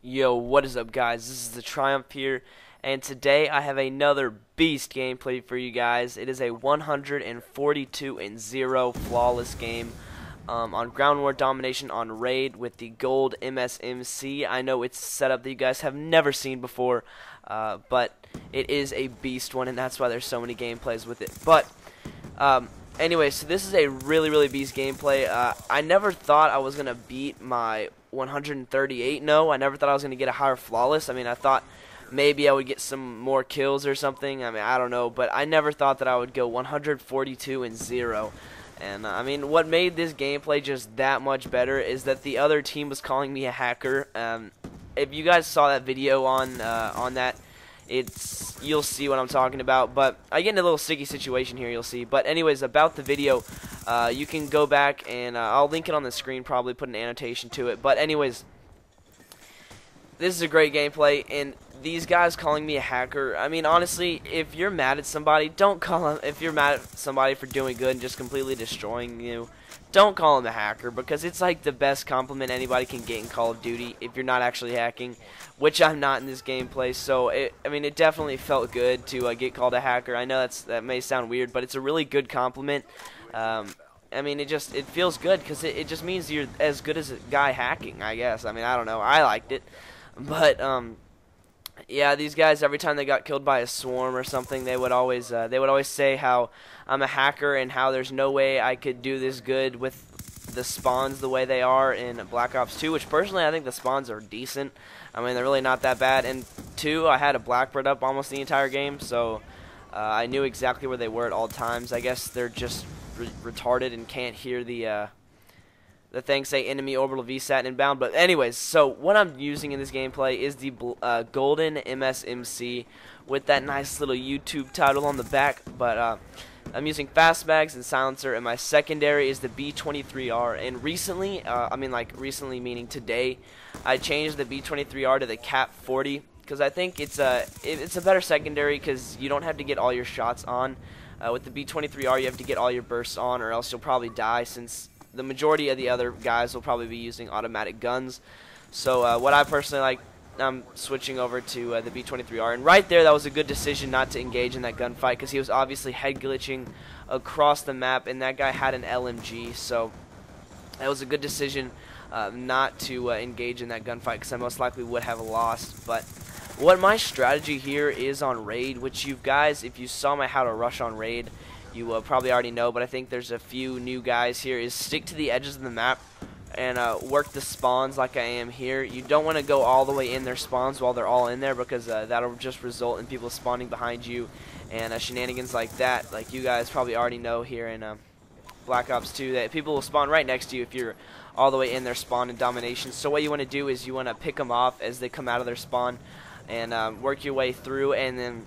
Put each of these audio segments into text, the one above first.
Yo, what is up, guys? This is the Triumph here, and today I have another beast gameplay for you guys. It is a 142-0 flawless game on Ground War Domination on Raid with the gold MSMC. I know it's a setup that you guys have never seen before, but it is a beast one, and that's why there's so many gameplays with it. But anyway, so this is a really beast gameplay. I never thought I was gonna beat my 138. No, I never thought I was gonna get a higher flawless. I mean, I thought maybe I would get some more kills or something. I mean, I don't know, but I never thought that I would go 142-0. And I mean, what made this gameplay just that much better is that the other team was calling me a hacker. If you guys saw that video on that, you'll see what I'm talking about. But I get in a little sticky situation here, you'll see. But anyways, about the video, you can go back and I'll link it on the screen, probably put an annotation to it. But anyways, this is a great gameplay, and these guys calling me a hacker, I mean, honestly, if you're mad at somebody, don't call them. If you're mad at somebody for doing good and just completely destroying you, don't call them a hacker, because it's like the best compliment anybody can get in Call of Duty if you're not actually hacking, which I'm not in this gameplay. So I mean, it definitely felt good to get called a hacker. I know that may sound weird, but it's a really good compliment. I mean, it feels good, because it just means you're as good as a guy hacking, I guess. I mean, I don't know, I liked it. But yeah, these guys, every time they got killed by a swarm or something, they would always say how I'm a hacker and how there's no way I could do this good with the spawns the way they are in Black Ops 2, which personally I think the spawns are decent. I mean, they're really not that bad. And 2, I had a Blackbird up almost the entire game, so I knew exactly where they were at all times. I guess they're just retarded and can't hear the thing say enemy orbital VSAT inbound. But anyways, so what I'm using in this gameplay is the golden MSMC with that nice little YouTube title on the back. But I'm using fast mags and silencer, and my secondary is the B23R. And recently, I mean, like recently meaning today, I changed the B23R to the Cap 40 because I think it's a better secondary, because you don't have to get all your shots on. With the B23R, you have to get all your bursts on, or else you'll probably die, since the majority of the other guys will probably be using automatic guns. So what I personally like, I'm switching over to the B23R. And right there, that was a good decision not to engage in that gunfight, because he was obviously head glitching across the map, and that guy had an LMG. So that was a good decision not to engage in that gunfight, because I most likely would have lost. But what my strategy here is on Raid, which you guys, if you saw my how to rush on Raid, you probably already know, but I think there's a few new guys here, is stick to the edges of the map and work the spawns like I am here. You don't want to go all the way in their spawns while they're all in there, because that'll just result in people spawning behind you and shenanigans like that. Like you guys probably already know here in Black Ops 2, that people will spawn right next to you if you're all the way in their spawn in Domination. So what you want to do is you want to pick them off as they come out of their spawn and work your way through, and then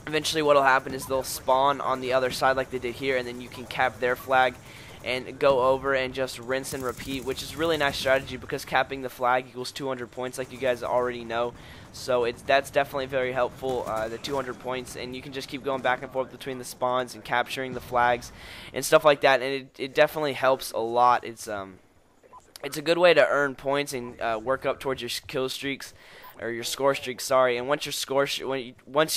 eventually what will happen is they'll spawn on the other side like they did here, and then you can cap their flag and go over and just rinse and repeat, which is a really nice strategy, because capping the flag equals 200 points like you guys already know. So that's definitely very helpful, the 200 points, and you can just keep going back and forth between the spawns and capturing the flags and stuff like that, and it definitely helps a lot. It's a good way to earn points and work up towards your kill streaks, or your score streaks, sorry. And once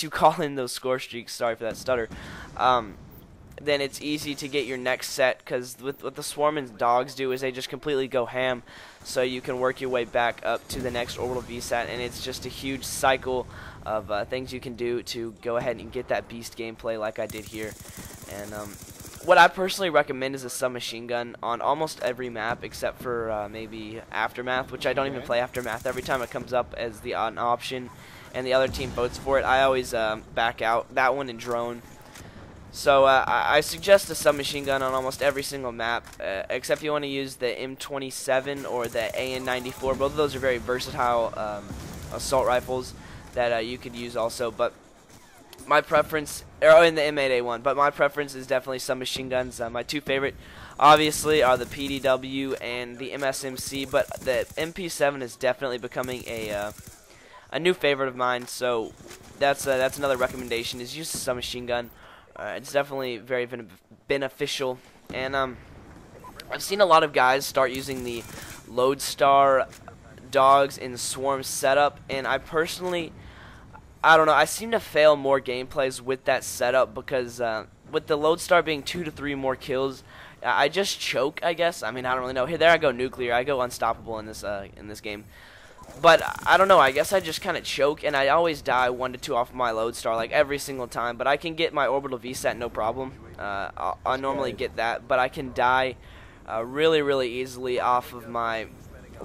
you call in those score streaks, sorry for that stutter, then it's easy to get your next set, because what the swarm and dogs do is they just completely go ham, so you can work your way back up to the next orbital VSAT, and it's just a huge cycle of things you can do to go ahead and get that beast gameplay like I did here. And what I personally recommend is a submachine gun on almost every map, except for maybe Aftermath, which I don't even play Aftermath. Every time it comes up as an option and the other team votes for it, I always back out. That one and drone. So I suggest a submachine gun on almost every single map, except you want to use the M27 or the AN94. Both of those are very versatile assault rifles that you could use also. But my preference, or in the M8A1, but my preference is definitely submachine guns. My two favorite, obviously, are the PDW and the MSMC, but the MP7 is definitely becoming a new favorite of mine. So that's another recommendation, is use a submachine gun. It's definitely very beneficial. And I've seen a lot of guys start using the Lodestar dogs in swarm setup, and I personally, I don't know, I seem to fail more gameplays with that setup because with the Lodestar being 2 to 3 more kills, I just choke, I guess. I mean, I don't really know. Here, there I go nuclear. I go unstoppable in this game. But I don't know, I guess I just kind of choke, and I always die 1 to 2 off of my Lodestar, like every single time. But I can get my orbital VSAT no problem. I normally get that, but I can die really, really easily off of my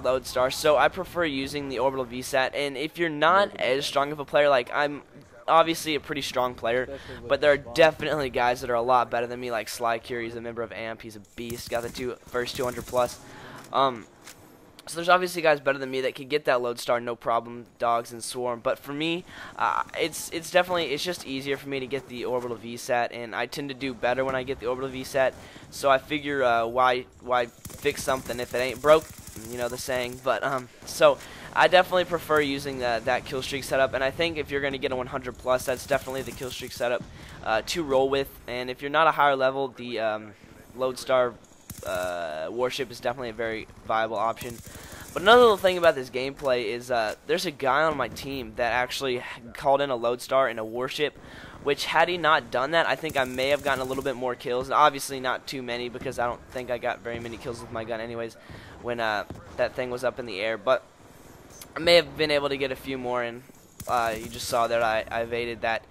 Lodestar. So I prefer using the orbital VSAT. And if you're not as strong of a player, like I'm obviously a pretty strong player, but there are definitely guys that are a lot better than me, like Sly Curie. He's a member of AMP. He's a beast. Got the first 200 plus. So there's obviously guys better than me that can get that Lodestar no problem, dogs and swarm. But for me, it's just easier for me to get the orbital VSAT, and I tend to do better when I get the orbital VSAT. So I figure why fix something if it ain't broke, you know the saying. But so I definitely prefer using that kill streak setup, and I think if you're going to get a 100 plus, that's definitely the kill streak setup to roll with. And if you're not a higher level, the Lodestar warship is definitely a very viable option. But another little thing about this gameplay is there's a guy on my team that actually called in a Lodestar and a warship, which had he not done that, I think I may have gotten a little bit more kills. Obviously not too many, because I don't think I got very many kills with my gun anyways when that thing was up in the air. But I may have been able to get a few more, and you just saw that I evaded that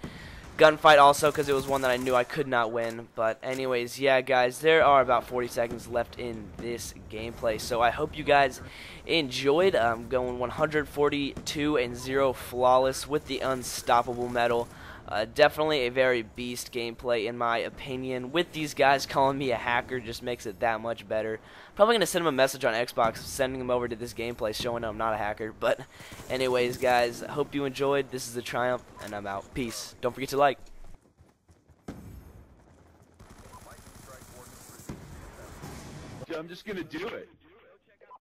gunfight also because it was one that I knew I could not win. But anyways, yeah guys, there are about 40 seconds left in this gameplay, so I hope you guys enjoyed. Going 142 and 0 flawless with the unstoppable medal. Definitely a very beast gameplay in my opinion. With these guys calling me a hacker just makes it that much better. Probably gonna send them a message on Xbox sending them over to this gameplay showing them I'm not a hacker. But anyways guys, hope you enjoyed. This is the Triumph and I'm out. Peace. Don't forget to like. I'm just gonna do it.